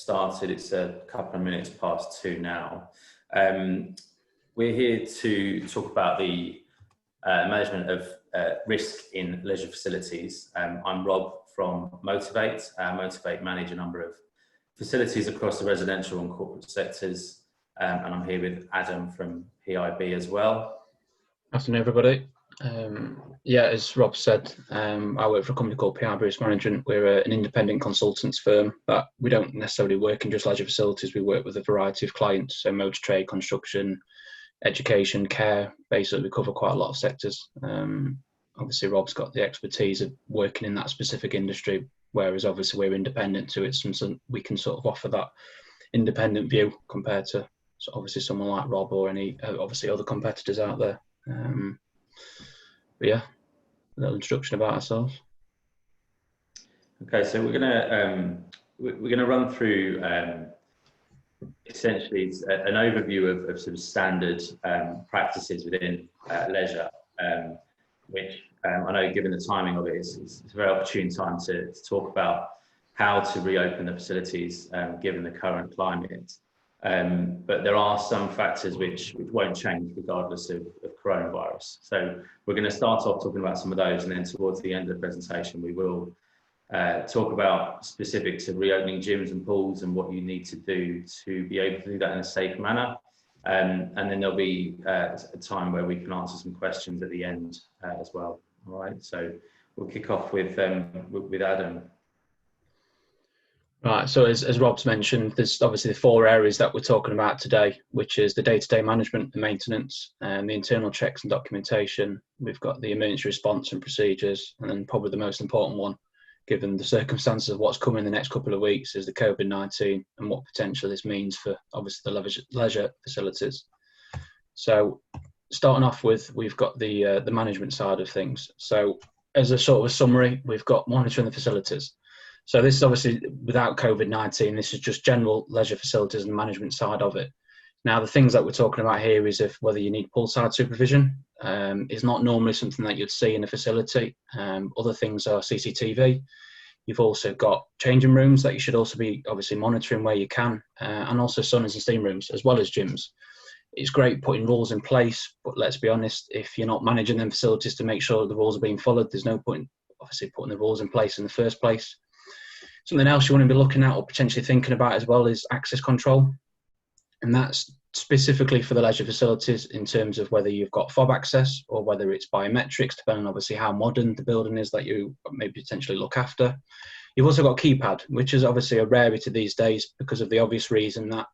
Started. It's a couple of minutes past 2 now. We're here to talk about the management of risk in leisure facilities. I'm Rob from motive8. motive8 manage a number of facilities across the residential and corporate sectors, and I'm here with Adam from PIB as well. Afternoon, everybody. Yeah, as Rob said, I work for a company called PIB Risk Management. We're an independent consultants firm, but we don't necessarily work in just leisure facilities. We work with a variety of clients, so motor trade, construction, education, care. Basically, we cover quite a lot of sectors. Obviously, Rob's got the expertise of working in that specific industry, whereas obviously we're independent to it. So we can sort of offer that independent view compared to obviously someone like Rob or any obviously other competitors out there. But yeah, a little introduction about ourselves. Okay, so we're gonna run through essentially an overview of sort of standard practices within leisure, which I know, given the timing of it, it's a very opportune time to talk about how to reopen the facilities given the current climate. But there are some factors which won't change regardless of coronavirus. So we're going to start off talking about some of those, and then towards the end of the presentation we will talk about specific to reopening gyms and pools and what you need to do to be able to do that in a safe manner. And then there'll be a time where we can answer some questions at the end as well. All right, so we'll kick off with Adam. Right, so as Rob's mentioned, there's obviously the 4 areas that we're talking about today, which is the day-to-day management, the maintenance, and the internal checks and documentation. We've got the emergency response and procedures, and then probably the most important one, given the circumstances of what's coming in the next couple of weeks, is the COVID-19 and what potentially this means for obviously the leisure facilities. So starting off with, we've got the management side of things. So as a sort of a summary, we've got monitoring the facilities. So this is obviously without COVID-19, this is just general leisure facilities and management side of it. Now, the things that we're talking about here is if whether you need poolside supervision is not normally something that you'd see in a facility. Other things are CCTV. You've also got changing rooms that you should also be obviously monitoring where you can, and also saunas and steam rooms as well as gyms. It's great putting rules in place, but let's be honest, if you're not managing them facilities to make sure the rules are being followed, there's no point obviously putting the rules in place in the first place. Something else you want to be looking at or potentially thinking about as well is access control. And that's specifically for the leisure facilities in terms of whether you've got fob access or whether it's biometrics, depending on obviously how modern the building is that you maybe potentially look after. You've also got keypad, which is obviously a rarity these days because of the obvious reason that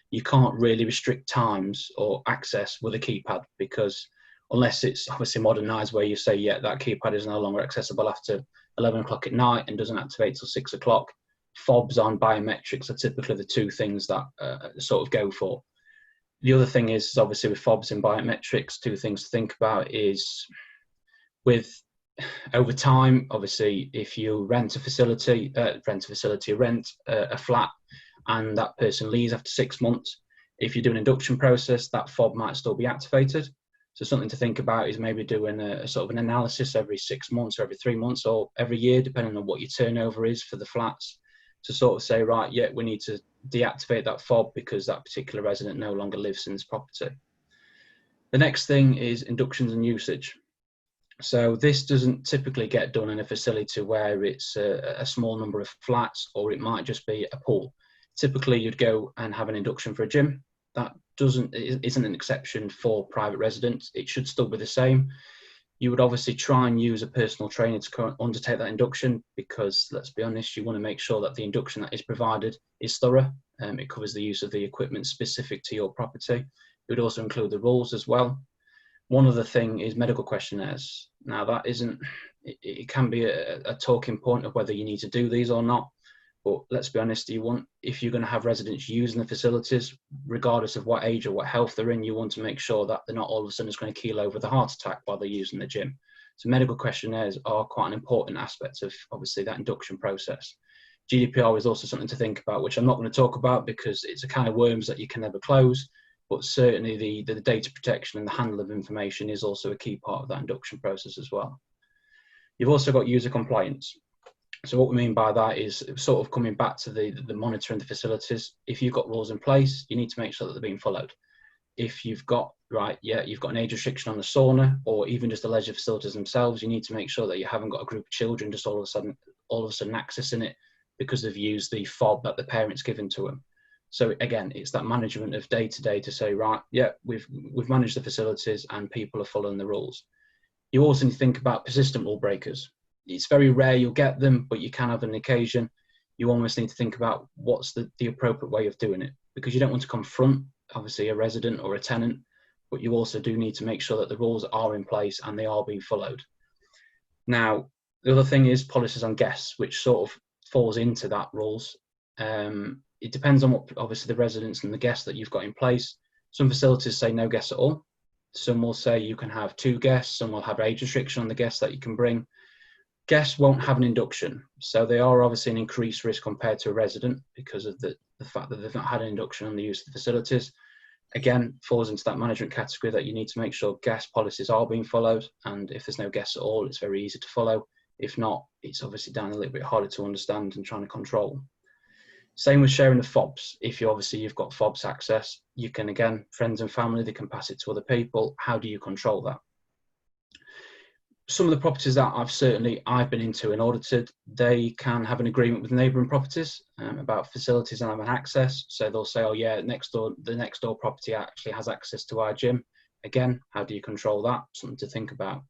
you can't really restrict times or access with a keypad, because unless it's obviously modernised where you say, yeah, that keypad is no longer accessible after 11 o'clock at night and doesn't activate till 6 o'clock. Fobs on biometrics are typically the 2 things that sort of go for. The other thing is obviously with fobs and biometrics, 2 things to think about is with over time, obviously, if you rent a facility, rent a flat, and that person leaves after 6 months, if you do an induction process, that fob might still be activated. So something to think about is maybe doing a sort of an analysis every 6 months or every 3 months or every year, depending on what your turnover is for the flats, to sort of say, right, yeah, we need to deactivate that fob because that particular resident no longer lives in this property. The next thing is inductions and usage. So this doesn't typically get done in a facility where it's a small number of flats, or it might just be a pool. Typically, you'd go and have an induction for a gym. That isn't an exception for private residents. It should still be the same. You would obviously try and use a personal trainer to undertake that induction because, let's be honest, you want to make sure that the induction that is provided is thorough. It covers the use of the equipment specific to your property. It would also include the rules as well. One other thing is medical questionnaires. Now, that isn't, it can be a talking point of whether you need to do these or not. But let's be honest, if you're going to have residents using the facilities, regardless of what age or what health they're in, you want to make sure that they're not all of a sudden just going to keel over with a heart attack while they're using the gym. So medical questionnaires are quite an important aspect of obviously that induction process. GDPR is also something to think about, which I'm not going to talk about because it's a kind of worms that you can never close. But certainly the data protection and the handle of information is also a key part of that induction process as well. You've also got user compliance. So what we mean by that is sort of coming back to the monitoring the facilities. If you've got rules in place, you need to make sure that they're being followed. If you've got, you've got an age restriction on the sauna, or even just the leisure facilities themselves, you need to make sure that you haven't got a group of children just all of a sudden accessing it because they've used the fob that the parents given to them. So again, it's that management of day to day to say, right, yeah, we've managed the facilities and people are following the rules. You also need to think about persistent rule breakers. It's very rare you'll get them, but you can have an occasion. You almost need to think about what's the appropriate way of doing it, because you don't want to confront, obviously, a resident or a tenant, but you also do need to make sure that the rules are in place and they are being followed. Now, the other thing is policies on guests, which sort of falls into that rules. It depends on what, obviously, the residents and the guests that you've got in place. Some facilities say no guests at all. Some will say you can have 2 guests. Some will have age restriction on the guests that you can bring. Guests won't have an induction, so they are obviously an increased risk compared to a resident because of the fact that they've not had an induction on the use of the facilities. Again, falls into that management category that you need to make sure guest policies are being followed, and if there's no guests at all, it's very easy to follow. If not, it's obviously down a little bit harder to understand and trying to control. Same with sharing the fobs. If you've got fobs access, you can, again, friends and family, they can pass it to other people. How do you control that? Some of the properties that I've been into and audited, they can have an agreement with neighbouring properties about facilities and having access. So they'll say, oh yeah, the next door property actually has access to our gym. Again, how do you control that? Something to think about.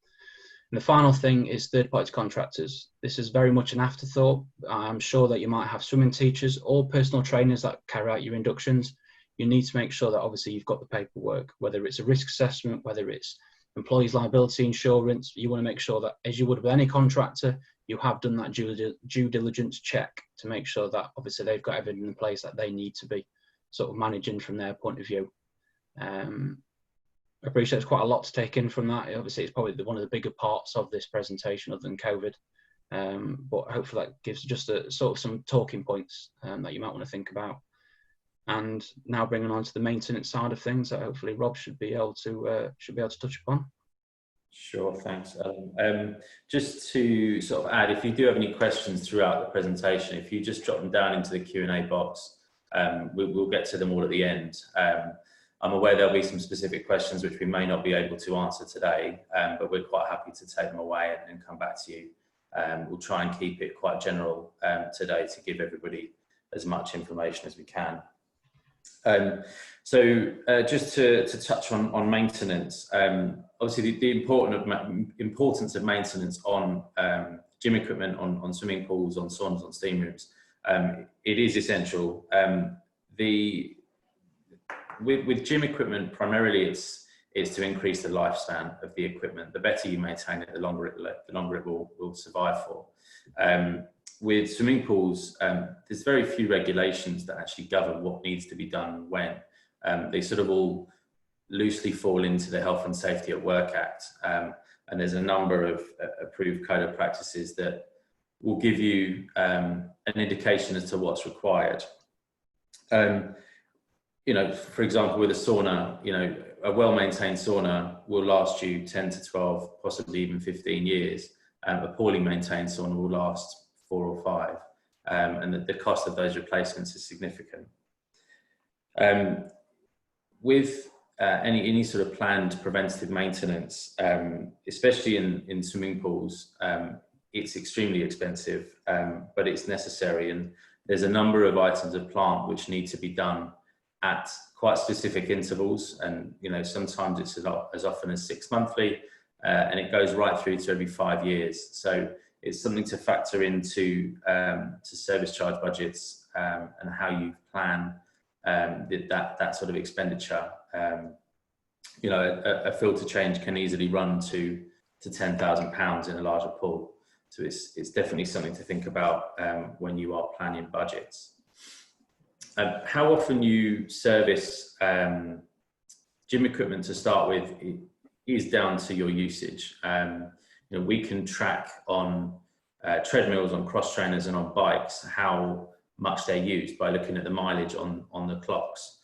And the final thing is third-party contractors. This is very much an afterthought. I'm sure that you might have swimming teachers or personal trainers that carry out your inductions. You need to make sure that obviously you've got the paperwork, whether it's a risk assessment, whether it's employees liability insurance. You want to make sure that, as you would with any contractor, you have done that due diligence check to make sure that obviously they've got everything in place that they need to be sort of managing from their point of view. I appreciate there's quite a lot to take in from that. Obviously, it's probably one of the bigger parts of this presentation other than COVID. But hopefully that gives just a sort of some talking points that you might want to think about. And now bringing on to the maintenance side of things that hopefully Rob should be able to touch upon. Sure, thanks, Alan. Just to sort of add, if you do have any questions throughout the presentation, if you just drop them down into the Q&A box, we'll get to them all at the end. I'm aware there'll be some specific questions which we may not be able to answer today, but we're quite happy to take them away and come back to you. We'll try and keep it quite general today to give everybody as much information as we can. Just to touch on maintenance, obviously the importance of maintenance on gym equipment, on swimming pools, on saunas, on steam rooms, it is essential. With gym equipment, primarily it's to increase the lifespan of the equipment. The better you maintain it, the longer it will survive for. With swimming pools, there's very few regulations that actually govern what needs to be done when. They sort of all loosely fall into the Health and Safety at Work Act. And there's a number of approved code of practices that will give you an indication as to what's required. For example, with a sauna, a well-maintained sauna will last you 10 to 12, possibly even 15 years. A poorly maintained sauna will last 4 or 5, and the cost of those replacements is significant. With any sort of planned preventative maintenance, especially in swimming pools, it's extremely expensive, but it's necessary. And there's a number of items of plant which need to be done at quite specific intervals, and sometimes it's as often as 6 monthly, and it goes right through to every 5 years. So it's something to factor into to service charge budgets and how you plan that sort of expenditure. A filter change can easily run to £10,000 in a larger pool. So it's definitely something to think about when you are planning budgets. How often you service gym equipment to start with is down to your usage. We can track on treadmills, on cross trainers and on bikes how much they're used by looking at the mileage on the clocks.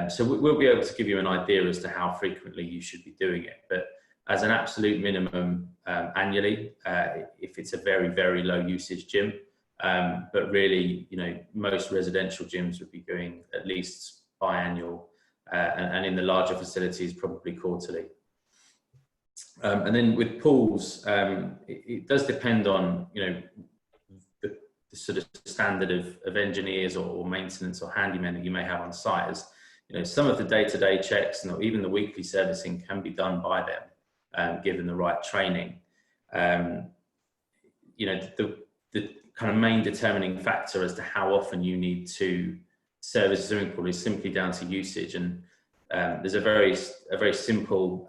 So we'll be able to give you an idea as to how frequently you should be doing it. But as an absolute minimum annually, if it's a very, very low usage gym, But really, most residential gyms would be doing at least biannual, and in the larger facilities, probably quarterly. And then with pools, it does depend on, the sort of standard of engineers or maintenance or handymen that you may have on site. As some of the day-to-day checks and even the weekly servicing can be done by them, given the right training. The kind of main determining factor as to how often you need to service a swimming pool is simply down to usage. And there's a very simple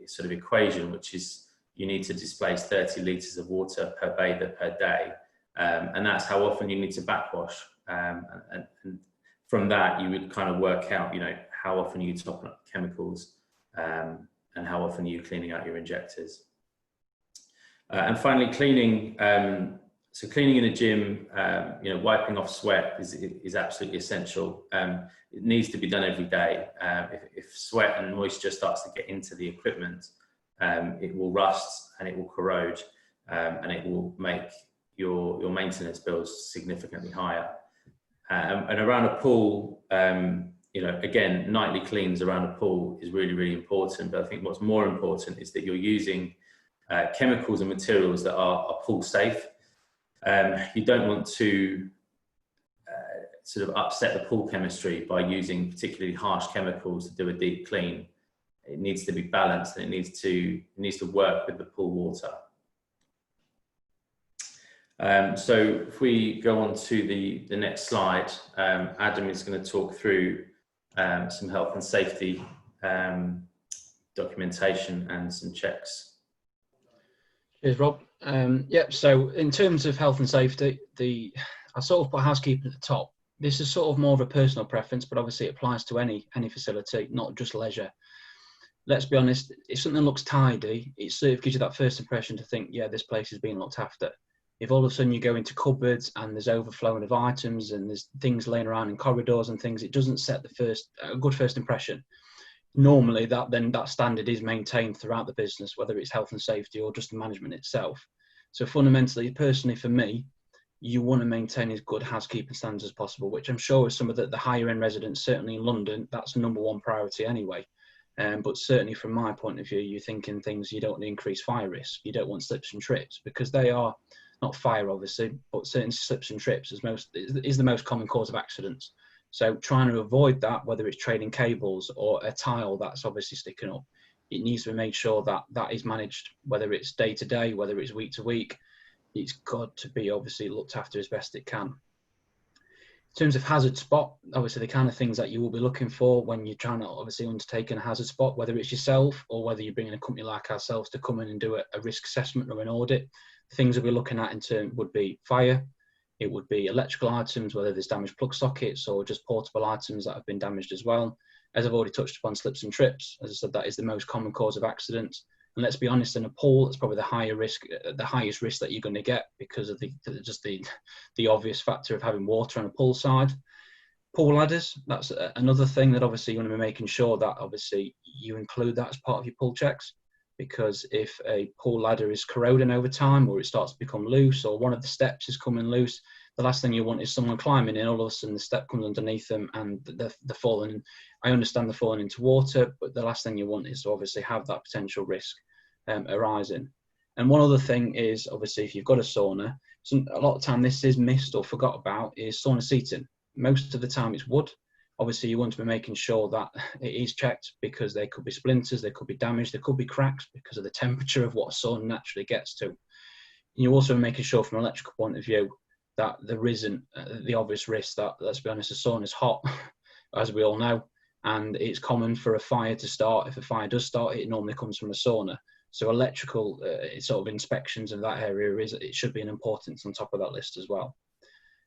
sort of equation, which is you need to displace 30 litres of water per bather per day. And that's how often you need to backwash. And from that, you would kind of work out, how often you top up chemicals, and how often are you cleaning out your injectors. And finally, cleaning. So cleaning in a gym, wiping off sweat is absolutely essential. It needs to be done every day. If sweat and moisture starts to get into the equipment, it will rust and it will corrode, and it will make your maintenance bills significantly higher. And around a pool, again, nightly cleans around a pool is really, really important. But I think what's more important is that you're using chemicals and materials that are pool safe. You don't want to sort of upset the pool chemistry by using particularly harsh chemicals to do a deep clean. It needs to be balanced, and it needs to work with the pool water. So if we go on to the next slide, Adam is going to talk through some health and safety documentation and some checks. Cheers, Rob. So in terms of health and safety, I sort of put housekeeping at the top. This is sort of more of a personal preference, but obviously it applies to any facility, not just leisure. Let's be honest, if something looks tidy, it sort of gives you that first impression to think, yeah, this place is being looked after. If all of a sudden you go into cupboards and there's overflowing of items and there's things laying around in corridors and things, it doesn't set a good first impression. Normally that standard is maintained throughout the business, whether it's health and safety or just the management itself. So fundamentally, personally for me, you want to maintain as good housekeeping standards as possible, which I'm sure with some of the higher end residents, certainly in London, that's the number one priority anyway. But certainly from my point of view, you're thinking things, you don't want to increase fire risk. You don't want slips and trips, because they are not fire obviously, but certain slips and trips is the most common cause of accidents. So trying to avoid that, whether it's trading cables or a tile that's obviously sticking up, it needs to be made sure that is managed, whether it's day to day, whether it's week to week. It's got to be obviously looked after as best it can. In terms of hazard spot, obviously the kind of things that you will be looking for when you're trying to obviously undertake a hazard spot, whether it's yourself or whether you're bringing a company like ourselves to come in and do a risk assessment or an audit. The things that we're looking at in turn would be fire, it would be electrical items, whether there's damaged plug sockets or just portable items that have been damaged as well. As I've already touched upon, slips and trips, as I said, that is the most common cause of accidents. And let's be honest, in a pool, it's probably the highest risk that you're going to get because of the obvious factor of having water on a pool side. Pool ladders, that's another thing that obviously you want to be making sure that obviously you include that as part of your pool checks, because if a pool ladder is corroding over time or it starts to become loose or one of the steps is coming loose, the last thing you want is someone climbing in, all of a sudden the step comes underneath them and they're falling. I understand they're falling into water, but the last thing you want is to obviously have that potential risk arising. And one other thing is, obviously, if you've got a sauna, a lot of time this is missed or forgot about, is sauna seating. Most of the time it's wood. Obviously, you want to be making sure that it is checked, because there could be splinters, there could be damage, there could be cracks because of the temperature of what a sauna naturally gets to. And you're also making sure from an electrical point of view that there isn't the obvious risk that, let's be honest, a sauna is hot, as we all know, and it's common for a fire to start. If a fire does start, it normally comes from a sauna. So electrical sort of inspections of that area, it should be an importance on top of that list as well.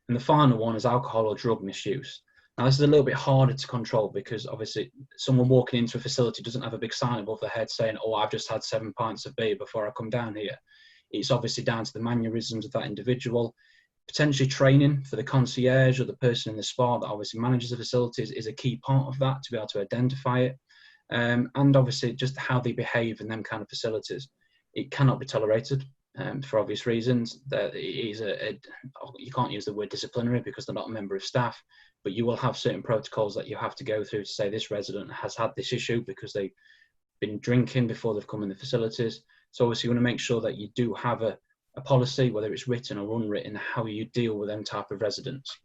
And the final one is alcohol or drug misuse. Now, this is a little bit harder to control because obviously someone walking into a facility doesn't have a big sign above their head saying, oh, I've just had 7 pints of beer before I come down here. It's obviously down to the mannerisms of that individual. Potentially training for the concierge or the person in the spa that obviously manages the facilities is a key part of that, to be able to identify it. And obviously just how they behave in them kind of facilities. It cannot be tolerated. for obvious reasons. That is you can't use the word disciplinary because they're not a member of staff, but you will have certain protocols that you have to go through to say this resident has had this issue because they've been drinking before they've come in the facilities. So obviously you want to make sure that you do have a policy, whether it's written or unwritten, how you deal with them type of residents.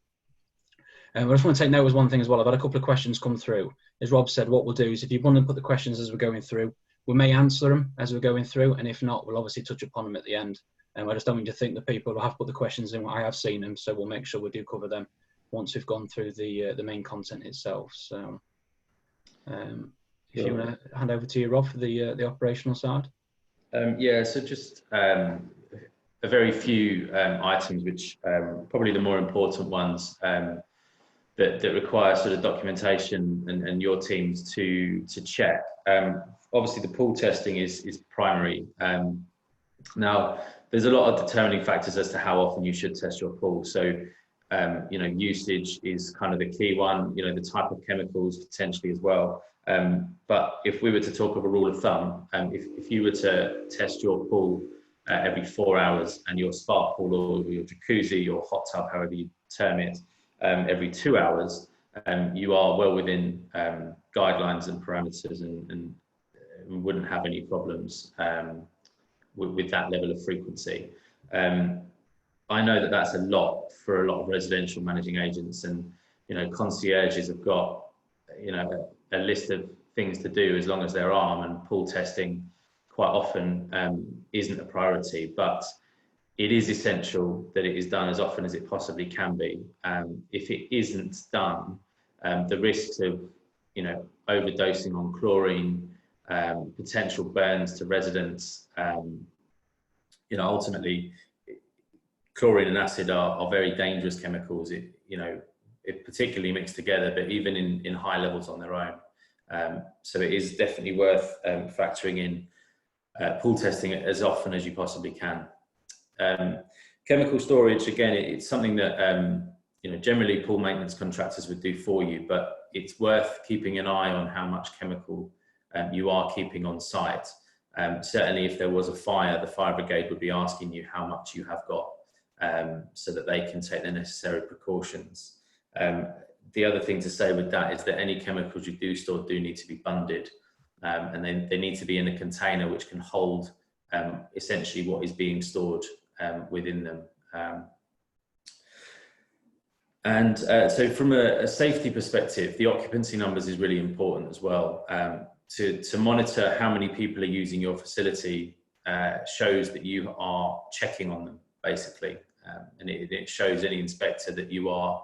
I just want to take note as one thing as well. I've had a couple of questions come through. As Rob said, what we'll do is if you want to put the questions as we're going through, we may answer them as we're going through, and if not, we'll obviously touch upon them at the end. And I just don't want you to think that people will have put the questions in. I have seen them, so we'll make sure we do cover them once we've gone through the main content itself. So, if you want to hand over to you, Rob, for the operational side. Yeah, so just a very few items, which probably the more important ones that require sort of documentation and your teams to check. Obviously, the pool testing is primary. Now, there's a lot of determining factors as to how often you should test your pool. So, usage is kind of the key one. The type of chemicals potentially as well. But if we were to talk of a rule of thumb, if you were to test your pool every 4 hours and your spa pool or your jacuzzi or hot tub, however you term it, every 2 hours, you are well within guidelines and parameters and wouldn't have any problems with that level of frequency. I know that that's a lot for a lot of residential managing agents, and concierges have got a list of things to do as long as they're armed, and pool testing quite often isn't a priority, but it is essential that it is done as often as it possibly can be. If it isn't done, the risks of overdosing on chlorine, potential burns to residents, ultimately chlorine and acid are very dangerous chemicals. It particularly mixed together, but even in high levels on their own. So it is definitely worth factoring in pool testing as often as you possibly can. Chemical storage, again, it's something that generally pool maintenance contractors would do for you, but it's worth keeping an eye on how much chemical you are keeping on site. Certainly if there was a fire, the fire brigade would be asking you how much you have got, so that they can take the necessary precautions. The other thing to say with that is that any chemicals you do store do need to be bunded, and they need to be in a container which can hold essentially what is being stored within them. So from a safety perspective, the occupancy numbers is really important as well. To monitor how many people are using your facility shows that you are checking on them, basically. And it shows any inspector that you are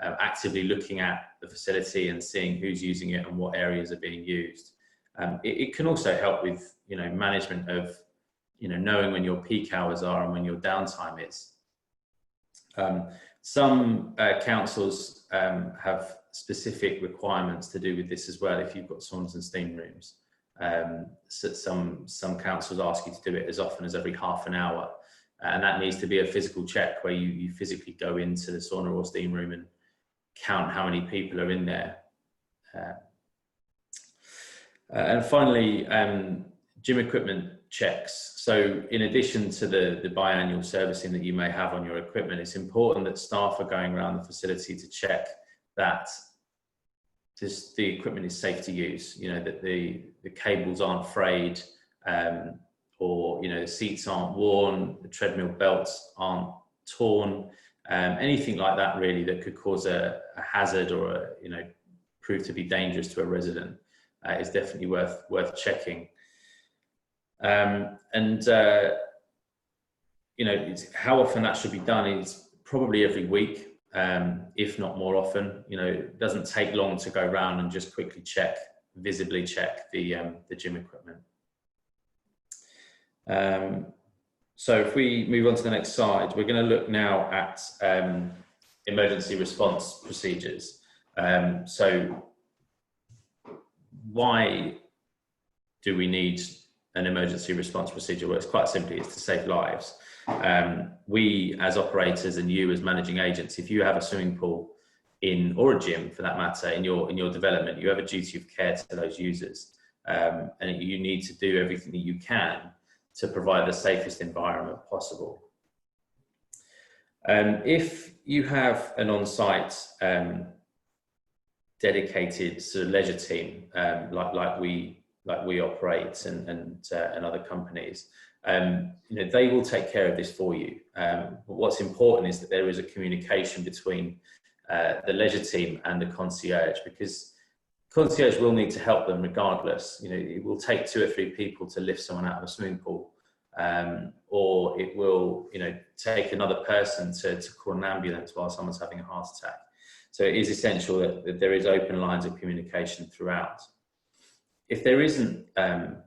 actively looking at the facility and seeing who's using it and what areas are being used. It can also help with management of knowing when your peak hours are and when your downtime is. Some councils have specific requirements to do with this as well. If you've got saunas and steam rooms, so some councils ask you to do it as often as every half an hour, and that needs to be a physical check where you physically go into the sauna or steam room and count how many people are in there. And finally, gym equipment checks. So in addition to the biannual servicing that you may have on your equipment, it's important that staff are going around the facility to check that the equipment is safe to use, that the cables aren't frayed, or the seats aren't worn, the treadmill belts aren't torn, anything like that really that could cause a hazard or prove to be dangerous to a resident is definitely worth checking. How often that should be done is probably every week, if not more often. It doesn't take long to go around and just quickly visibly check the gym equipment. So if we move on to the next slide, we're going to look now at emergency response procedures. So why do we need an emergency response procedure? Well, it's quite simply, it's to save lives. We as operators and you as managing agents, if you have a swimming pool or a gym for that matter in your development, you have a duty of care to those users, and you need to do everything that you can to provide the safest environment possible. If you have an on-site dedicated sort of leisure team, like we operate and other companies, they will take care of this for you. But what's important is that there is a communication between the leisure team and the concierge, because concierge will need to help them regardless. It will take 2 or 3 people to lift someone out of a swimming pool, or it will, take another person to call an ambulance while someone's having a heart attack. So it is essential that there is open lines of communication throughout. If there isn't an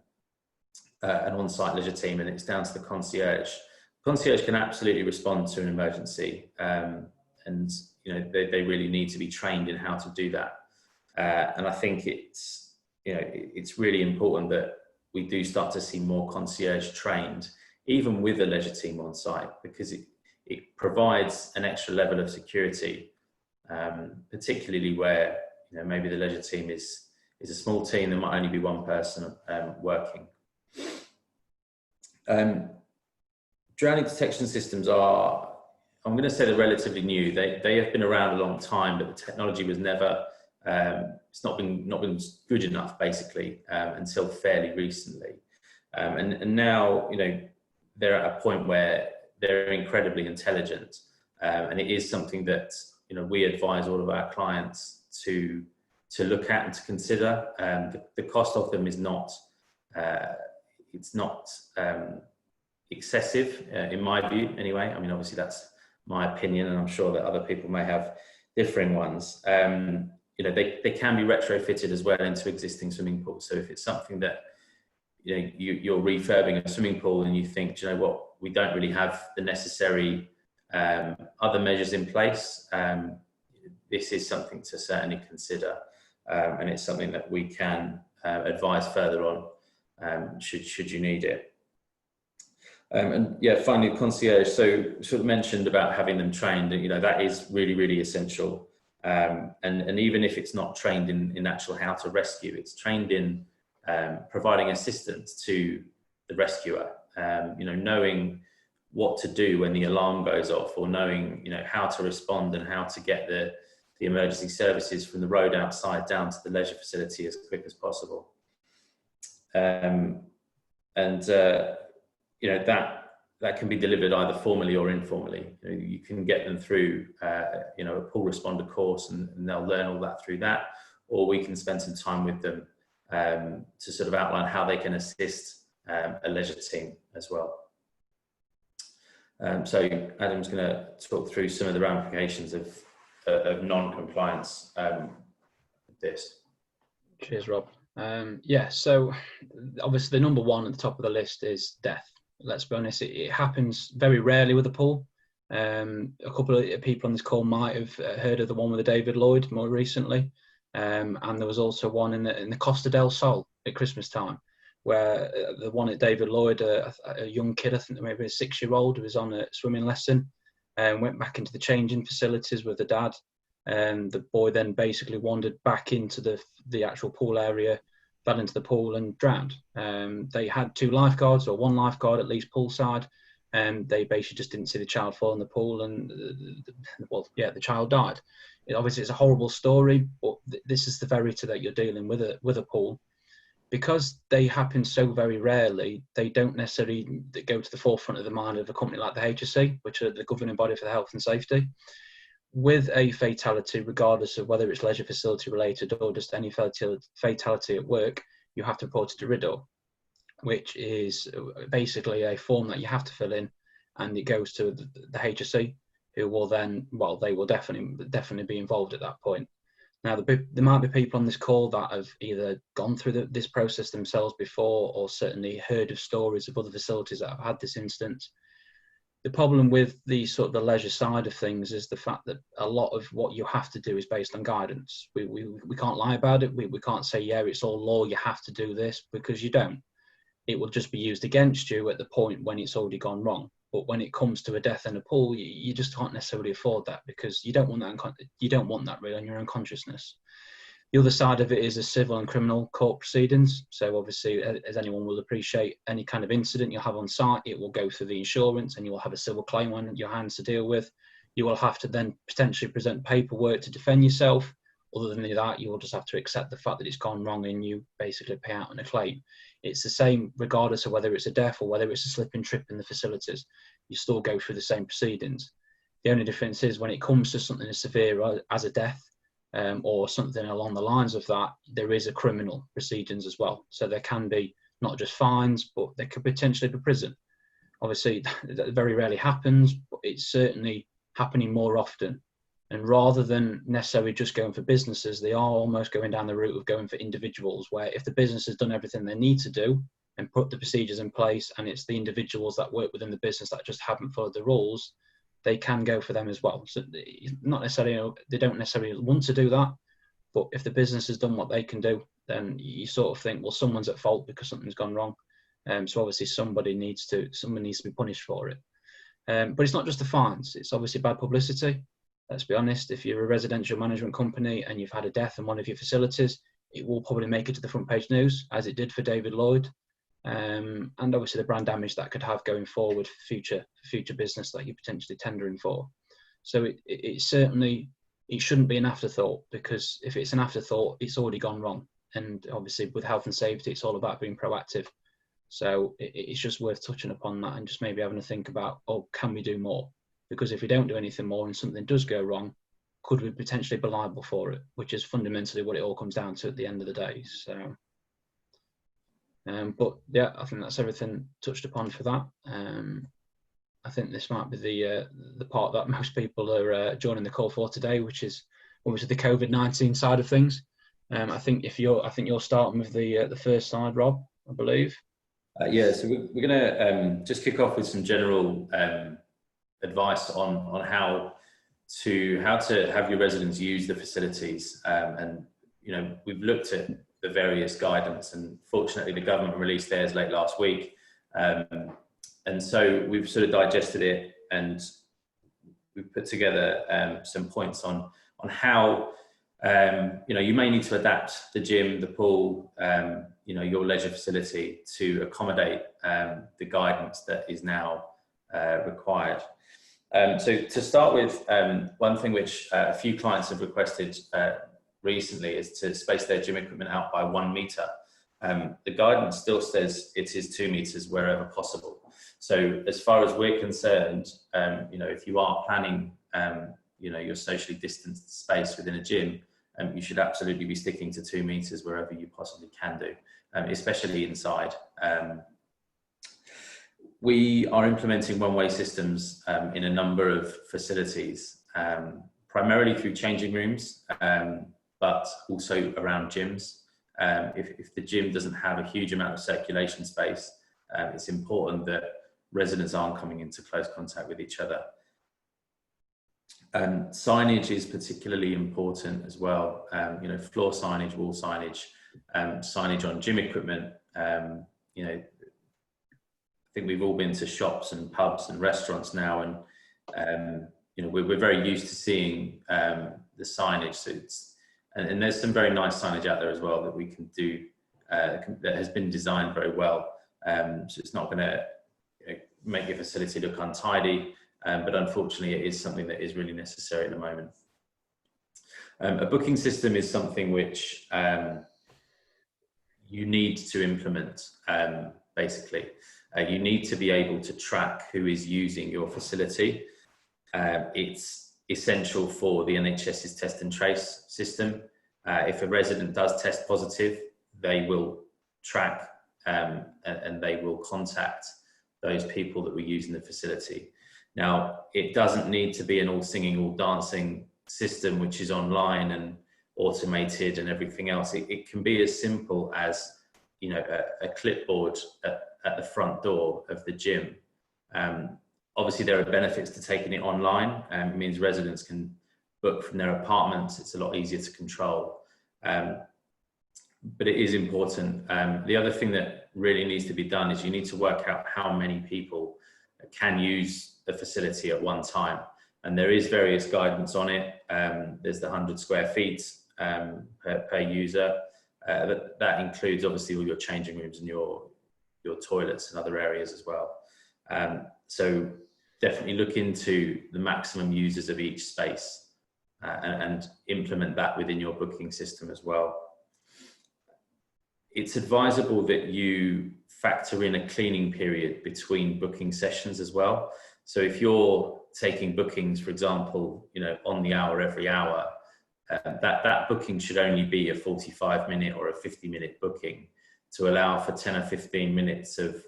on-site leisure team and it's down to the concierge can absolutely respond to an emergency, and they really need to be trained in how to do that. And I think it's really important that we do start to see more concierge trained, even with a leisure team on site, because it provides an extra level of security, particularly where maybe the leisure team is a small team. There might only be one person working. Drowning detection systems are, I'm going to say, they're relatively new. They have been around a long time, but the technology was never, it's not been good enough, basically, until fairly recently. And now, they're at a point where they're incredibly intelligent, and it is something that we advise all of our clients to look at and to consider. The cost of them is not, it's not excessive, in my view, anyway. I mean, obviously that's my opinion, and I'm sure that other people may have differing ones. They can be retrofitted as well into existing swimming pools. So if it's something that you're refurbing a swimming pool and you think, do you know what, we don't really have the necessary other measures in place, this is something to certainly consider, and it's something that we can advise further on should you need it. And yeah, finally, concierge. So sort of mentioned about having them trained, that is really, really essential. And even if it's not trained in actual how to rescue, it's trained in providing assistance to the rescuer, knowing what to do when the alarm goes off, or knowing, how to respond and how to get the emergency services from the road outside down to the leisure facility as quick as possible. That can be delivered either formally or informally. You can get them through, a pool responder course, and they'll learn all that through that, or we can spend some time with them to sort of outline how they can assist a leisure team as well. So Adam's going to talk through some of the ramifications of non-compliance with this. Cheers, Rob. So obviously the number one at the top of the list is death. Let's be honest, it happens very rarely with a pool. A couple of people on this call might have heard of the one with the David Lloyd more recently, and there was also one in the Costa del Sol at Christmas time, where the one at David Lloyd, a young kid, I think maybe a 6-year-old, was on a swimming lesson and went back into the changing facilities with the dad. The boy then basically wandered back into the actual pool area, fell into the pool and drowned. They had 2 lifeguards, or 1 lifeguard at least poolside, and they basically just didn't see the child fall in the pool, and the child died. Obviously it's a horrible story, but this is the verity that you're dealing with a pool. Because they happen so very rarely, they don't necessarily go to the forefront of the mind of a company like the HSE, which are the governing body for the health and safety. With a fatality, regardless of whether it's leisure facility related or just any fatality at work, you have to report it to RIDDOR, which is basically a form that you have to fill in, and it goes to the HSE, who will then, they will definitely be involved at that point. Now, there might be people on this call that have either gone through this process themselves before, or certainly heard of stories of other facilities that have had this instance. The problem with the leisure side of things is the fact that a lot of what you have to do is based on guidance. We can't lie about it. We can't say, yeah, it's all law, you have to do this, because you don't. It will just be used against you at the point when it's already gone wrong. But when it comes to a death in a pool, you just can't necessarily afford that, because you don't want that really on your own consciousness. The other side of it is the civil and criminal court proceedings. So obviously, as anyone will appreciate, any kind of incident you have on site, it will go through the insurance and you will have a civil claim on your hands to deal with. You will have to then potentially present paperwork to defend yourself. Other than that, you will just have to accept the fact that it's gone wrong and you basically pay out on a claim. It's the same regardless of whether it's a death or whether it's a slip and trip in the facilities. You still go through the same proceedings. The only difference is when it comes to something as severe as a death, or something along the lines of that, there is a criminal proceedings as well. So there can be not just fines, but there could potentially be prison. Obviously, that very rarely happens, but it's certainly happening more often. And rather than necessarily just going for businesses, they are almost going down the route of going for individuals, where if the business has done everything they need to do and put the procedures in place, and it's the individuals that work within the business that just haven't followed the rules, they can go for them as well. So not necessarily, they don't necessarily want to do that, but if the business has done what they can do, then you sort of think, well, someone's at fault because something's gone wrong. So obviously someone needs to be punished for it. But it's not just the fines, it's obviously bad publicity. Let's be honest, if you're a residential management company and you've had a death in one of your facilities, it will probably make it to the front page news, as it did for David Lloyd. And obviously the brand damage that could have going forward for future business that you're potentially tendering for. So it certainly, it shouldn't be an afterthought, because if it's an afterthought, it's already gone wrong. And obviously with health and safety, it's all about being proactive. So it's just worth touching upon that and just maybe having to think about, oh, can we do more? Because if we don't do anything more and something does go wrong, could we potentially be liable for it? Which is fundamentally what it all comes down to at the end of the day. So, but yeah, I think that's everything touched upon for that. I think this might be the part that most people are joining the call for today, which is obviously the COVID-19 side of things. I think you're starting with the first slide, Rob, I believe. Yeah, so we're going to just kick off with some general advice on how to have your residents use the facilities, and we've looked at the various guidance, and fortunately the government released theirs late last week, and so we've sort of digested it and we've put together some points on how you may need to adapt the gym, the pool, your leisure facility to accommodate the guidance that is now required. So to start with, one thing which a few clients have requested recently is to space their gym equipment out by 1 metre. The guidance still says it is 2 metres wherever possible. So as far as we're concerned, if you are planning, your socially distanced space within a gym, you should absolutely be sticking to 2 metres wherever you possibly can do, especially inside. We are implementing one-way systems in a number of facilities, primarily through changing rooms, but also around gyms. If the gym doesn't have a huge amount of circulation space, it's important that residents aren't coming into close contact with each other. Signage is particularly important as well. Floor signage, wall signage, signage on gym equipment. I think we've all been to shops and pubs and restaurants now, and we're very used to seeing the signage. So and there's some very nice signage out there as well that we can do that has been designed very well. So it's not going to make your facility look untidy, but unfortunately it is something that is really necessary at the moment. A booking system is something which you need to implement, basically. You need to be able to track who is using your facility. It's essential for the NHS's test and trace system. If a resident does test positive, they will track and they will contact those people that we use in the facility. Now, it doesn't need to be an all singing, all dancing system, which is online and automated and everything else. It can be as simple as, a clipboard at the front door of the gym. Obviously, there are benefits to taking it online. It means residents can book from their apartments. It's a lot easier to control. But it is important. The other thing that really needs to be done is you need to work out how many people can use the facility at one time. And there is various guidance on it. There's the 100 square feet. per user. That includes obviously all your changing rooms and your toilets and other areas as well. So definitely look into the maximum users of each space and implement that within your booking system as well. It's advisable that you factor in a cleaning period between booking sessions as well. So if you're taking bookings, for example, on the hour every hour, that booking should only be a 45-minute or a 50-minute booking to allow for 10 or 15 minutes of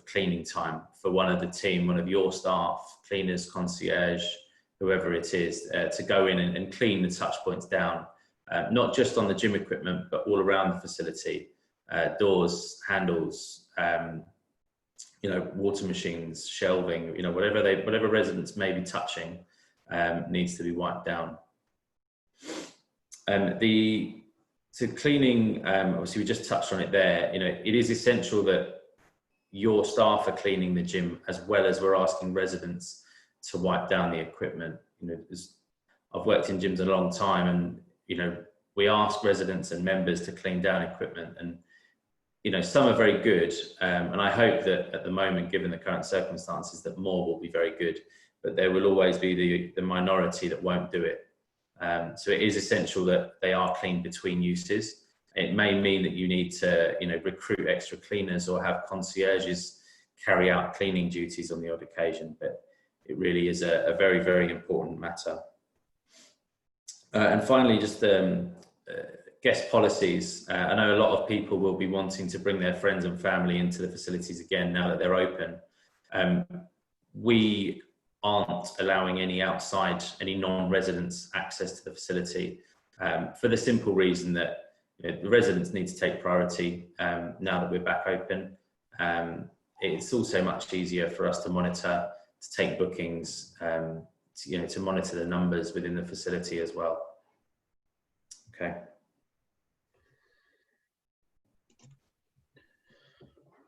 cleaning time for one of the team, one of your staff, cleaners, concierge, whoever it is, to go in and clean the touch points down, not just on the gym equipment, but all around the facility, doors, handles, water machines, shelving, whatever residents may be touching needs to be wiped down. So cleaning, obviously we just touched on it there. It is essential that your staff are cleaning the gym as well as we're asking residents to wipe down the equipment. I've worked in gyms a long time, and we ask residents and members to clean down equipment, and some are very good, and I hope that at the moment, given the current circumstances, that more will be very good, but there will always be the minority that won't do it. So it is essential that they are cleaned between uses. It may mean that you need to recruit extra cleaners or have concierges carry out cleaning duties on the odd occasion, but it really is a very, very important matter. And finally, just guest policies. I know a lot of people will be wanting to bring their friends and family into the facilities again now that they're open. We aren't allowing any non-residents access to the facility for the simple reason that the residents need to take priority now that we're back open. It's also much easier for us to monitor, to take bookings, to monitor the numbers within the facility as well. Okay.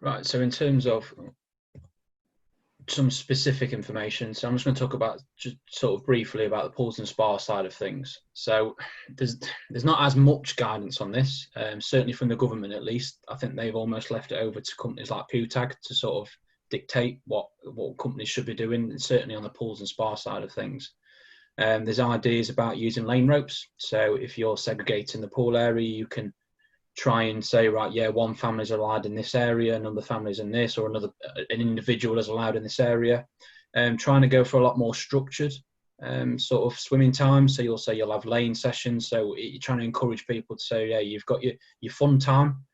Right, so in terms of some specific information, so I'm just going to talk about just sort of briefly about the pools and spa side of things. So there's not as much guidance on this, certainly from the government at least. I think they've almost left it over to companies like PIB to sort of dictate what companies should be doing, certainly on the pools and spa side of things. There's ideas about using lane ropes. So if you're segregating the pool area, you can try and say, right, yeah, one family is allowed in this area, another family is in this, or an individual is allowed in this area. Trying to go for a lot more structured sort of swimming time. So you'll say you'll have lane sessions. So you're trying to encourage people to say, yeah, you've got your fun time,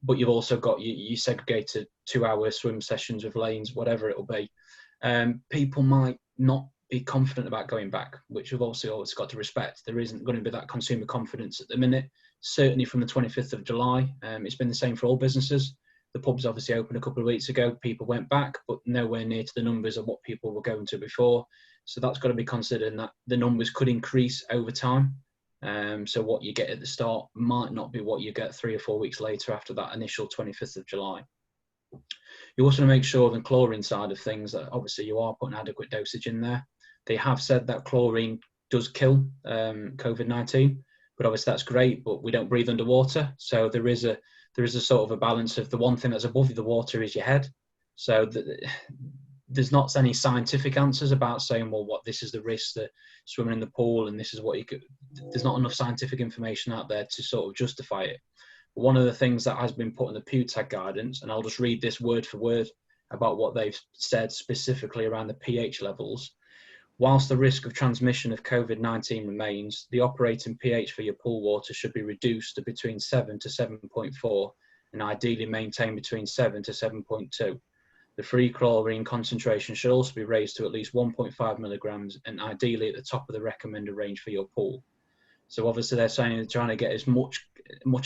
but you've also got your segregated 2-hour swim sessions with lanes, whatever it'll be. People might not be confident about going back, which we've also always got to respect. There isn't going to be that consumer confidence at the minute. Certainly from the 25th of July, it's been the same for all businesses. The pubs obviously opened a couple of weeks ago. People went back, but nowhere near to the numbers of what people were going to before. So that's got to be considered, and that the numbers could increase over time. So what you get at the start might not be what you get 3 or 4 weeks later after that initial 25th of July. You also want to make sure the chlorine side of things that obviously you are putting adequate dosage in there. They have said that chlorine does kill COVID-19. But obviously that's great, but we don't breathe underwater. So there is a sort of a balance of the one thing that's above the water is your head. So there's not any scientific answers about saying, well, this is the risk that swimming in the pool and this is what you could. There's not enough scientific information out there to sort of justify it. But one of the things that has been put in the PIB guidance, and I'll just read this word for word about what they've said specifically around the pH levels. Whilst the risk of transmission of COVID-19 remains, the operating pH for your pool water should be reduced to between 7 to 7.4 and ideally maintained between 7 to 7.2. The free chlorine concentration should also be raised to at least 1.5 milligrams and ideally at the top of the recommended range for your pool. So obviously they're saying they're trying to get as much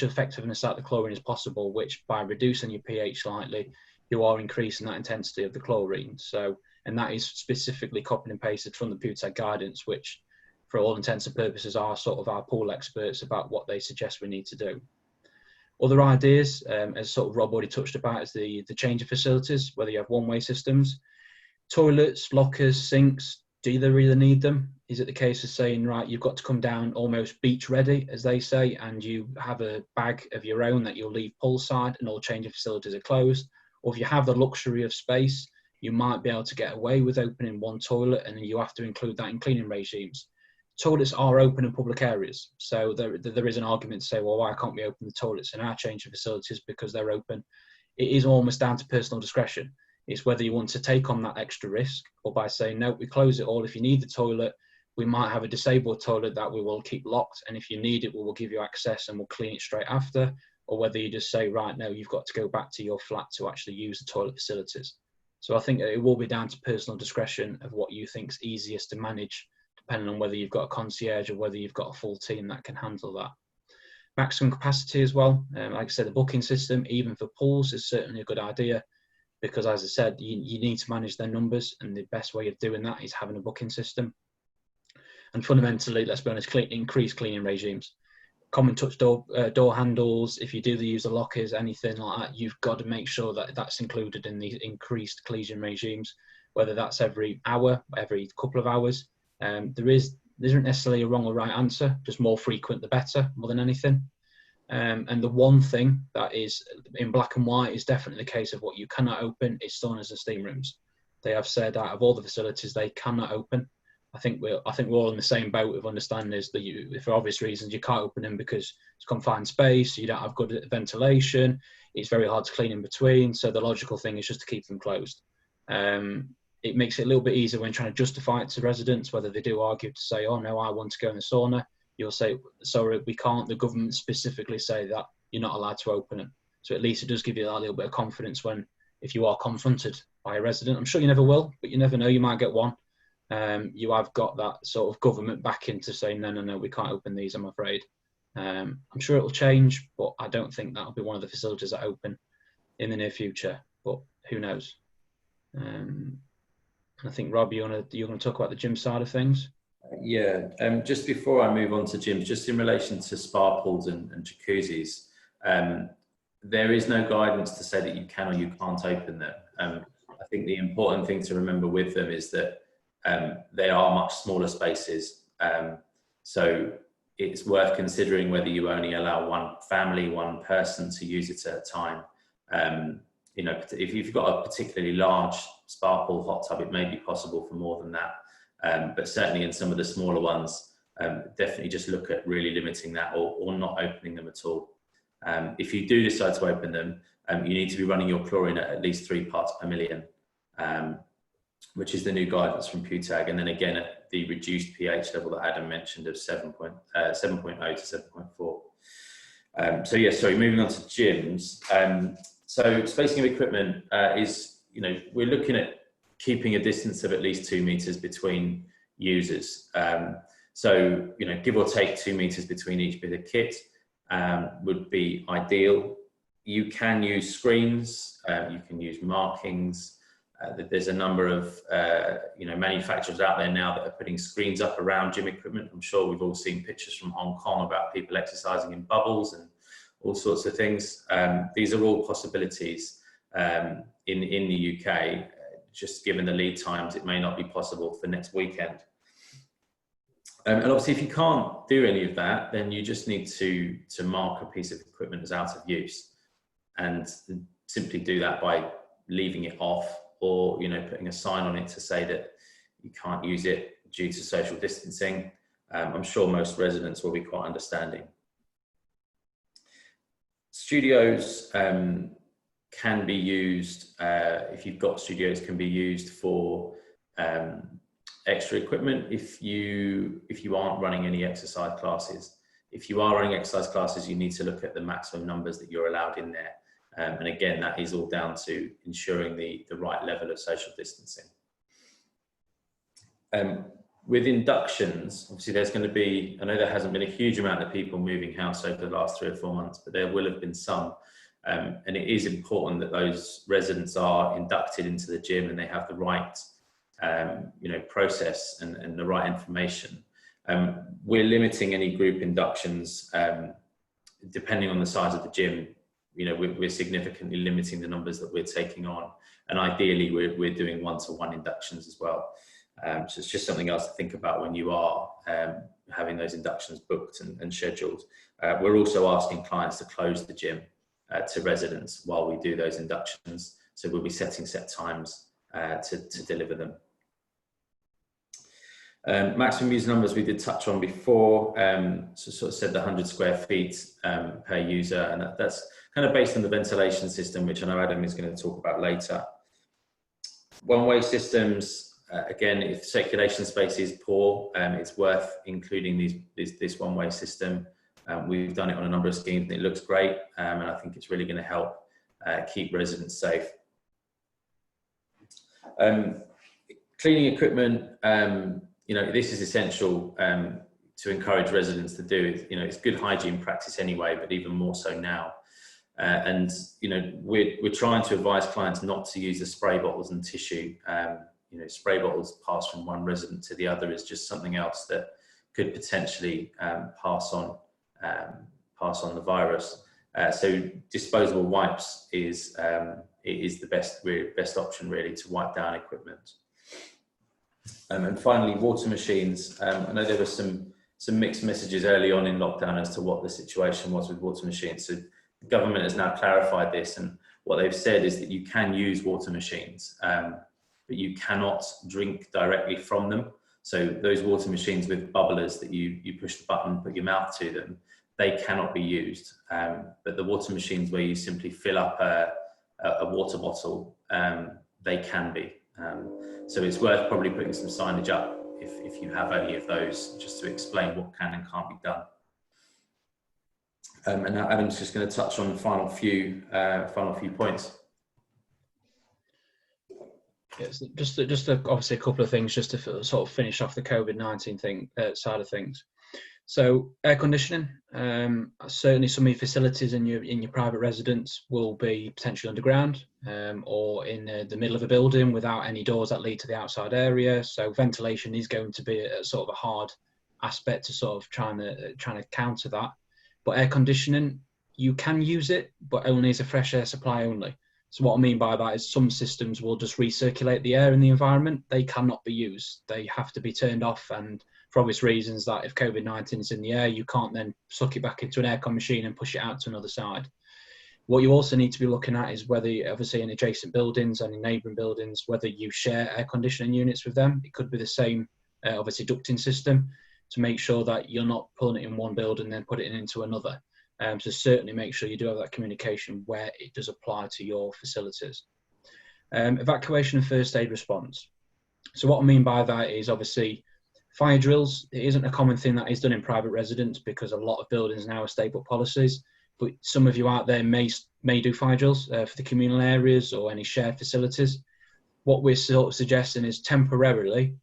effectiveness out of the chlorine as possible, which by reducing your pH slightly, you are increasing that intensity of the chlorine. And that is specifically copied and pasted from the PIB guidance, which for all intents and purposes are sort of our pool experts about what they suggest we need to do. Other ideas, as sort of Rob already touched about, is the change of facilities, whether you have one-way systems, toilets, lockers, sinks, Do they really need them? Is it the case of saying, right, you've got to come down almost beach ready, as they say, and you have a bag of your own that you'll leave poolside and all changing facilities are closed? Or if you have the luxury of space, you might be able to get away with opening one toilet, and you have to include that in cleaning regimes. Toilets are open in public areas, so there is an argument to say, well, why can't we open the toilets in our changing facilities because they're open? It is almost down to personal discretion. It's whether you want to take on that extra risk, or by saying, no, we close it all. If you need the toilet, we might have a disabled toilet that we will keep locked, and if you need it, we will give you access and we'll clean it straight after. Or whether you just say, right, no, you've got to go back to your flat to actually use the toilet facilities. So I think it will be down to personal discretion of what you think is easiest to manage, depending on whether you've got a concierge or whether you've got a full team that can handle that. Maximum capacity as well. Like I said, the booking system, even for pools, is certainly a good idea, because as I said, you need to manage their numbers, and the best way of doing that is having a booking system. And fundamentally, let's be honest, increase cleaning regimes. Common touch door handles, if you do use the lockers, anything like that, you've got to make sure that that's included in the increased cleaning regimes, whether that's every hour, every couple of hours. There isn't necessarily a wrong or right answer, just more frequent the better, more than anything. And the one thing that is in black and white is definitely the case of what you cannot open is saunas and steam rooms. They have said out of all the facilities they cannot open. I think we're all in the same boat of understanding is that for obvious reasons, you can't open them because it's confined space, you don't have good ventilation, it's very hard to clean in between. So the logical thing is just to keep them closed. It makes it a little bit easier when trying to justify it to residents, whether they do argue to say, oh no, I want to go in the sauna. You'll say, sorry, we can't. The government specifically say that you're not allowed to open them. So at least it does give you that little bit of confidence if you are confronted by a resident. I'm sure you never will, but you never know, you might get one. You have got that sort of government backing to say, no, we can't open these, I'm afraid. I'm sure it'll change, but I don't think that'll be one of the facilities that open in the near future, but who knows? I think, Rob, you're going to talk about the gym side of things? Yeah, just before I move on to gyms, just in relation to spa pools and jacuzzis, there is no guidance to say that you can or you can't open them. I think the important thing to remember with them is that they are much smaller spaces. So it's worth considering whether you only allow one family, one person to use it at a time. If you've got a particularly large spa pool hot tub, it may be possible for more than that. But certainly in some of the smaller ones, definitely just look at really limiting that or not opening them at all. If you do decide to open them, you need to be running your chlorine at least 3 parts per million, which is the new guidance from PUTAG. And then again, at the reduced pH level that Adam mentioned of 7.0 to 7.4. Moving on to gyms. So spacing of equipment is, we're looking at keeping a distance of at least 2 meters between users. Give or take 2 meters between each bit of kit would be ideal. You can use screens, you can use markings. There's a number of manufacturers out there now that are putting screens up around gym equipment. I'm sure we've all seen pictures from Hong Kong about people exercising in bubbles and all sorts of things. These are all possibilities in the UK. Just given the lead times, it may not be possible for next weekend. And obviously, if you can't do any of that, then you just need to mark a piece of equipment as out of use, and simply do that by leaving it off, or putting a sign on it to say that you can't use it due to social distancing. I'm sure most residents will be quite understanding. Studios can be used, if you've got studios, can be used for extra equipment if you aren't running any exercise classes. If you are running exercise classes, you need to look at the maximum numbers that you're allowed in there. And again, that is all down to ensuring the right level of social distancing. With inductions, obviously there's going to be, I know there hasn't been a huge amount of people moving house over the last 3 or 4 months, but there will have been some. And it is important that those residents are inducted into the gym and they have the right process and the right information. We're limiting any group inductions depending on the size of the gym. We're significantly limiting the numbers that we're taking on, and ideally we're doing 1-to-1 inductions as well. So it's just something else to think about when you are having those inductions booked and scheduled. We're also asking clients to close the gym to residents while we do those inductions. So we'll be setting set times to deliver them. Maximum user numbers we did touch on before, so sort of said the 100 square feet per user, and that's kind of based on the ventilation system, which I know Adam is going to talk about later. One-way systems, again, if circulation space is poor, it's worth including this one-way system. We've done it on a number of schemes and it looks great, and I think it's really going to help keep residents safe. Cleaning equipment, you know, this is essential to encourage residents to do. You know, it's good hygiene practice anyway, but even more so now. And you know, we're trying to advise clients not to use the spray bottles and tissue. You know, spray bottles pass from one resident to the other is just something else that could potentially pass on the virus. So disposable wipes is the best option really to wipe down equipment. And finally, water machines. I know there were some mixed messages early on in lockdown as to what the situation was with water machines. So the government has now clarified this, and what they've said is that you can use water machines, but you cannot drink directly from them. So those water machines with bubblers that you push the button, put your mouth to them, they cannot be used. But the water machines where you simply fill up a water bottle, they can be. So it's worth probably putting some signage up if you have any of those, just to explain what can and can't be done. And now Adam's just going to touch on the final few points. Yes, just obviously a couple of things just to sort of finish off the COVID-19 thing side of things. So air conditioning, certainly some of your facilities in your private residence will be potentially underground or in the middle of a building without any doors that lead to the outside area. So ventilation is going to be a sort of a hard aspect to sort of trying to counter that. But air conditioning, you can use it, but only as a fresh air supply only. So what I mean by that is some systems will just recirculate the air in the environment. They cannot be used. They have to be turned off, and for obvious reasons that if COVID-19 is in the air, you can't then suck it back into an aircon machine and push it out to another side. What you also need to be looking at is whether, obviously in adjacent buildings and in neighbouring buildings, whether you share air conditioning units with them. It could be the same, obviously, ducting system to make sure that you're not pulling it in one building and then put it into another. So certainly make sure you do have that communication where it does apply to your facilities. Evacuation and first aid response. So what I mean by that is obviously fire drills. It isn't a common thing that is done in private residence because a lot of buildings now are stable policies, but some of you out there may do fire drills for the communal areas or any shared facilities. What we're sort of suggesting is temporarily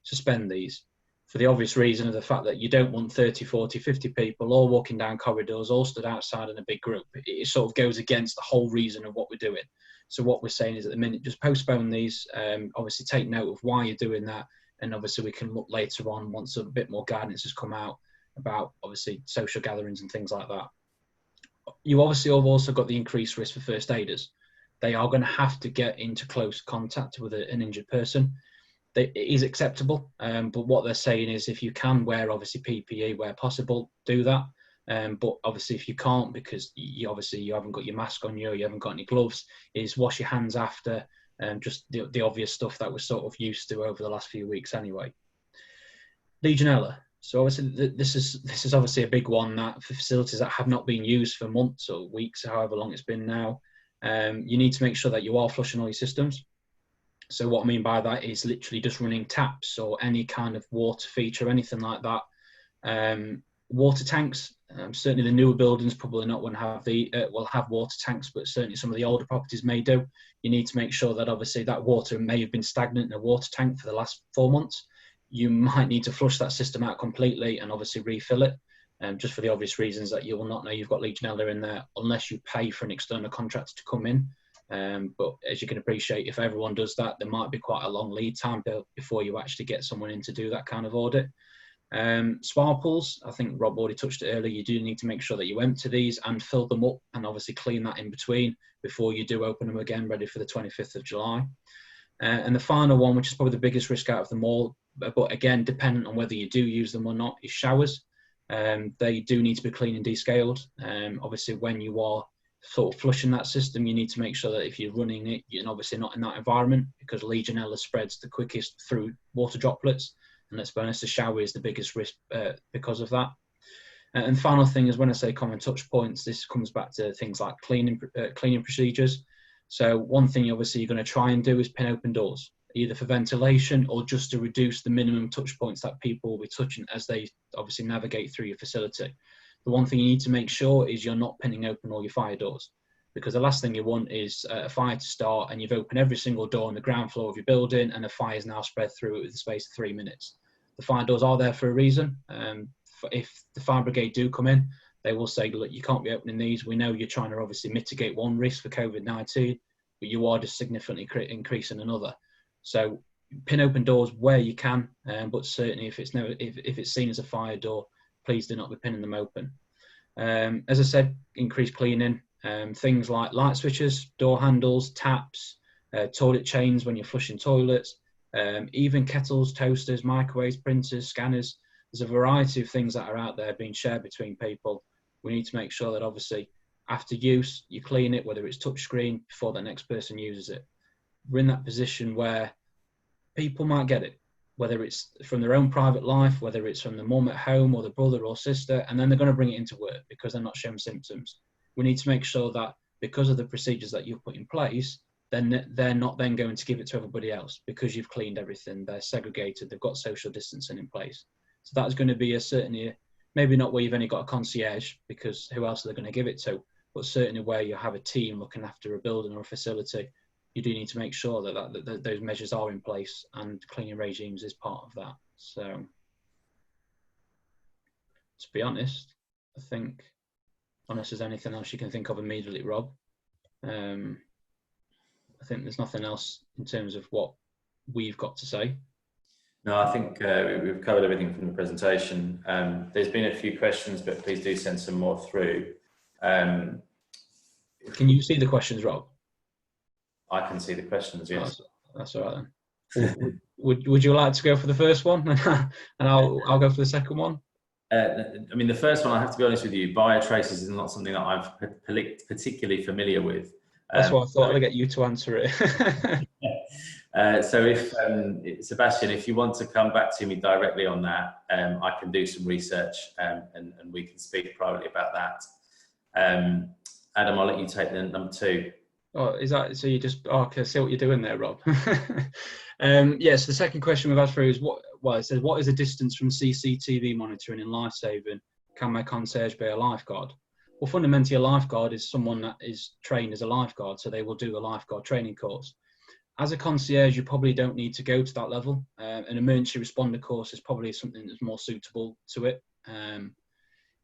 suspend these, for the obvious reason of the fact that you don't want 30, 40, 50 people all walking down corridors, all stood outside in a big group. It sort of goes against the whole reason of what we're doing. So what we're saying is at the minute, just postpone these, obviously take note of why you're doing that. And obviously we can look later on once a bit more guidance has come out about obviously social gatherings and things like that. You obviously have also got the increased risk for first aiders. They are going to have to get into close contact with an injured person. It is acceptable, but what they're saying is if you can wear obviously PPE where possible, do that. But obviously if you can't because you haven't got your mask on you haven't got any gloves, is wash your hands after, just the obvious stuff that we're sort of used to over the last few weeks anyway. Legionella. So obviously this is obviously a big one that for facilities that have not been used for months or weeks, however long it's been now, you need to make sure that you are flushing all your systems. So what I mean by that is literally just running taps or any kind of water feature, anything like that. Water tanks, certainly the newer buildings probably not will have water tanks, but certainly some of the older properties may do. You need to make sure that obviously that water may have been stagnant in a water tank for the last 4 months. You might need to flush that system out completely and obviously refill it, just for the obvious reasons that you will not know you've got Legionella in there unless you pay for an external contractor to come in. But as you can appreciate, if everyone does that, there might be quite a long lead time before you actually get someone in to do that kind of audit. Spa pools, I think Rob already touched it earlier, you do need to make sure that you empty these and fill them up and obviously clean that in between before you do open them again ready for the 25th of July. And the final one, which is probably the biggest risk out of them all, but again, dependent on whether you do use them or not, is showers. They do need to be clean and descaled. Obviously, when you are sort of flushing that system, you need to make sure that if you're running it, you're obviously not in that environment, because Legionella spreads the quickest through water droplets. And let's be honest, the shower is the biggest risk because of that. And final thing is, when I say common touch points, this comes back to things like cleaning procedures. So one thing obviously you're going to try and do is pin open doors, either for ventilation or just to reduce the minimum touch points that people will be touching as they obviously navigate through your facility. The one thing you need to make sure is you're not pinning open all your fire doors, because the last thing you want is a fire to start and you've opened every single door on the ground floor of your building and a fire is now spread through it with the space of 3 minutes. The fire doors are there for a reason. If the fire brigade do come in, they will say, look, you can't be opening these. We know you're trying to obviously mitigate one risk for COVID-19, but you are just significantly increasing another. So pin open doors where you can, but certainly if it's seen as a fire door, please do not be pinning them open. As I said, increase cleaning. Things like light switches, door handles, taps, toilet chains when you're flushing toilets, even kettles, toasters, microwaves, printers, scanners. There's a variety of things that are out there being shared between people. We need to make sure that obviously after use, you clean it, whether it's touchscreen, before the next person uses it. We're in that position where people might get it, whether it's from their own private life, whether it's from the mum at home or the brother or sister, and then they're going to bring it into work because they're not showing symptoms. We need to make sure that because of the procedures that you've put in place, then they're not then going to give it to everybody else because you've cleaned everything, they're segregated, they've got social distancing in place. So that's going to be certainly, maybe not where you've only got a concierge, because who else are they going to give it to, but certainly where you have a team looking after a building or a facility, you do need to make sure that those measures are in place, and cleaning regimes is part of that. So, to be honest, I think, unless there's anything else you can think of immediately, Rob, I think there's nothing else in terms of what we've got to say. No, I think we've covered everything from the presentation. There's been a few questions, but please do send some more through. Can you see the questions, Rob? I can see the questions, yes. Oh, that's all right then. would you like to go for the first one, and I'll go for the second one? I mean, the first one, I have to be honest with you, biotraces is not something that I'm particularly familiar with. That's why I thought I'd get you to answer it. So if Sebastian, if you want to come back to me directly on that, I can do some research and we can speak privately about that. Adam, I'll let you take the number 2. Oh, is that so? You just okay? I see what you're doing there, Rob. Yes. The second question we've had through is it says, what is the distance from CCTV monitoring in lifesaving? Can my concierge be a lifeguard? Well, fundamentally, a lifeguard is someone that is trained as a lifeguard, so they will do a lifeguard training course. As a concierge, you probably don't need to go to that level. An emergency responder course is probably something that's more suitable to it.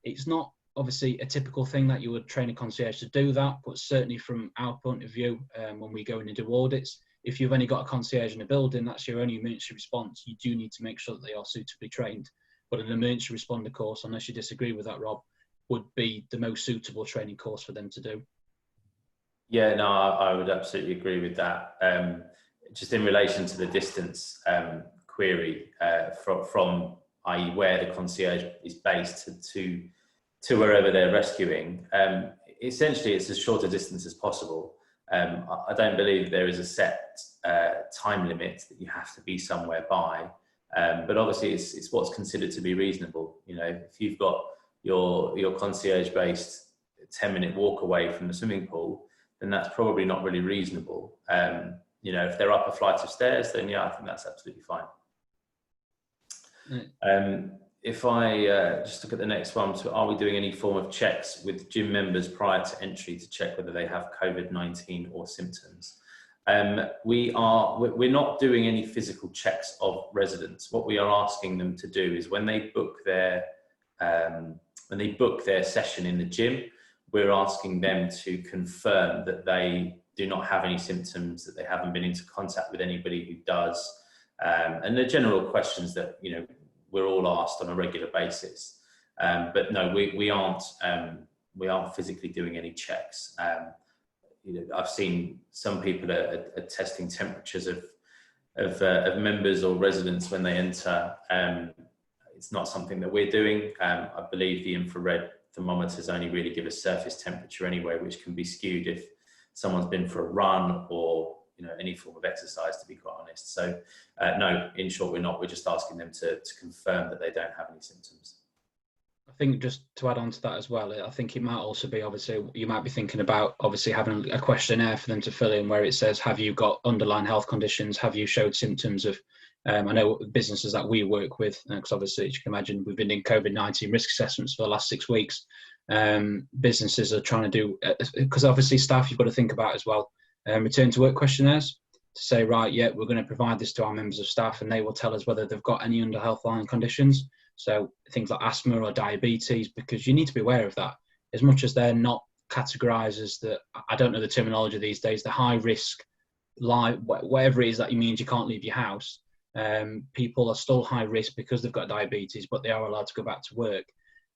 It's not obviously a typical thing that you would train a concierge to do that, but certainly from our point of view, when we go in and do audits, if you've only got a concierge in a building, that's your only emergency response, you do need to make sure that they are suitably trained. But an emergency responder course, unless you disagree with that, Rob, would be the most suitable training course for them to do. Yeah, no, I would absolutely agree with that. Just in relation to the distance query from i.e. where the concierge is based to wherever they're rescuing, essentially it's as short a distance as possible. I don't believe there is a set time limit that you have to be somewhere by, but obviously it's what's considered to be reasonable. You know, if you've got your concierge based 10-minute walk away from the swimming pool, then that's probably not really reasonable. You know, if they're up a flight of stairs, then yeah, I think that's absolutely fine. If I just look at the next one, so are we doing any form of checks with gym members prior to entry to check whether they have COVID-19 or symptoms? We're not doing any physical checks of residents. What we are asking them to do is when they book their session in the gym, we're asking them to confirm that they do not have any symptoms, that they haven't been into contact with anybody who does, and the general questions that, you know, we're all asked on a regular basis. But no, we aren't physically doing any checks. You know, I've seen some people are testing temperatures of of members or residents when they enter. It's not something that we're doing. I believe the infrared thermometers only really give a surface temperature anyway, which can be skewed if someone's been for a run or any form of exercise, to be quite honest. So no, in short, we're not. We're just asking them to confirm that they don't have any symptoms. I think just to add on to that as well, I think it might also be, obviously, you might be thinking about obviously having a questionnaire for them to fill in where it says, have you got underlying health conditions? Have you showed symptoms of, I know businesses that we work with, because obviously, as you can imagine, we've been in COVID-19 risk assessments for the last 6 weeks. Businesses are trying to do, because obviously staff, you've got to think about as well, return to work questionnaires to say, right, yeah, we're going to provide this to our members of staff and they will tell us whether they've got any underlying conditions. So things like asthma or diabetes, because you need to be aware of that. As much as they're not categorised as I don't know the terminology these days, the high risk, whatever it is that means you can't leave your house, people are still high risk because they've got diabetes, but they are allowed to go back to work.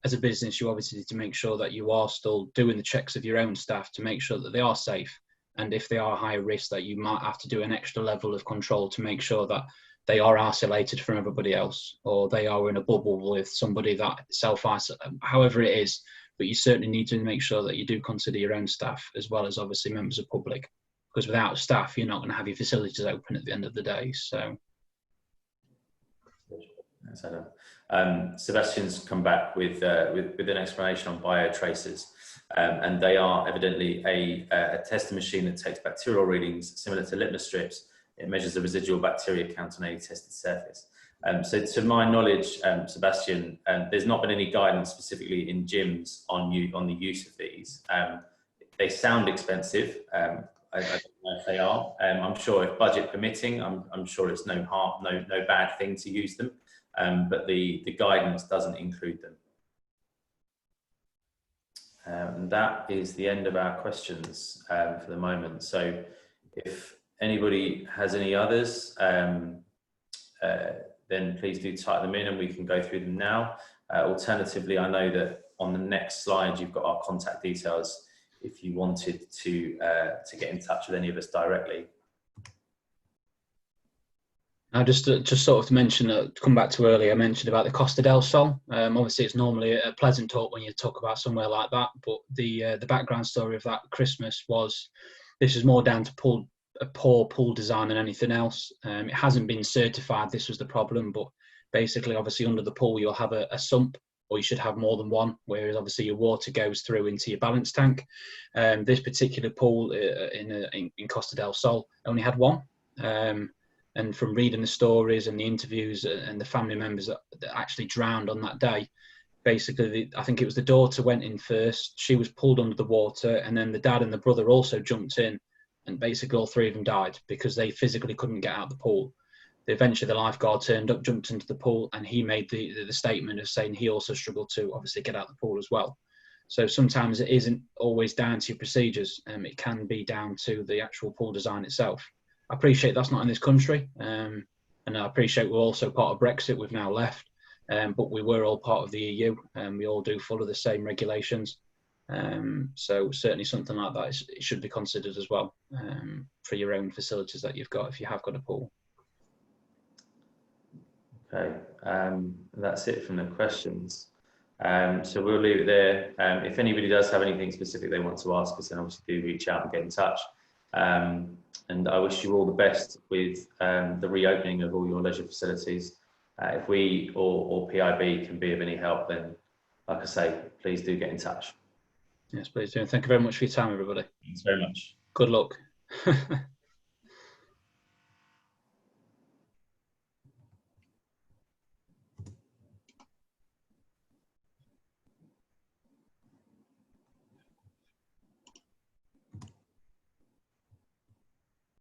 As a business, you obviously need to make sure that you are still doing the checks of your own staff to make sure that they are safe. And if they are high risk, that you might have to do an extra level of control to make sure that they are isolated from everybody else, or they are in a bubble with somebody that self-isolates, however it is. But you certainly need to make sure that you do consider your own staff as well as obviously members of public, because without staff, you're not going to have your facilities open at the end of the day. So. Thanks, Adam. Sebastian's come back with an explanation on biotracers, and they are evidently a testing machine that takes bacterial readings similar to litmus strips. It measures the residual bacteria count on any tested surface. So to my knowledge, Sebastian, there's not been any guidance specifically in gyms on the use of these. They sound expensive. I don't know if they are. I'm sure if budget permitting, I'm sure it's no bad thing to use them. But the guidance doesn't include them. And that is the end of our questions for the moment. So if anybody has any others, then please do type them in and we can go through them now. Alternatively, I know that on the next slide, you've got our contact details if you wanted to get in touch with any of us directly. Just sort of to mention, to come back to earlier, I mentioned about the Costa del Sol. Obviously, it's normally a pleasant talk when you talk about somewhere like that, but the background story of that Christmas was, this is more down to a poor pool design than anything else. It hasn't been certified, this was the problem, but basically, obviously, under the pool, you'll have a sump, or you should have more than one, whereas obviously your water goes through into your balance tank. This particular pool in Costa del Sol only had one. And from reading the stories and the interviews and the family members that actually drowned on that day, basically, I think it was the daughter went in first. She was pulled under the water, and then the dad and the brother also jumped in, and basically all three of them died because they physically couldn't get out of the pool. Eventually, the lifeguard turned up, jumped into the pool, and he made the statement of saying he also struggled to obviously get out of the pool as well. So sometimes it isn't always down to your procedures, it can be down to the actual pool design itself. I appreciate that's not in this country, and I appreciate we're also part of Brexit. We've now left, but we were all part of the EU, and we all do follow the same regulations. So certainly something like that it should be considered as well for your own facilities that you've got if you have got a pool. Okay, that's it from the questions. So we'll leave it there. If anybody does have anything specific they want to ask us, then obviously do reach out and get in touch. And I wish you all the best with the reopening of all your leisure facilities. If we or PIB can be of any help, then, like I say, please do get in touch. Yes, please do. And thank you very much for your time, everybody. Thanks very much. Good luck.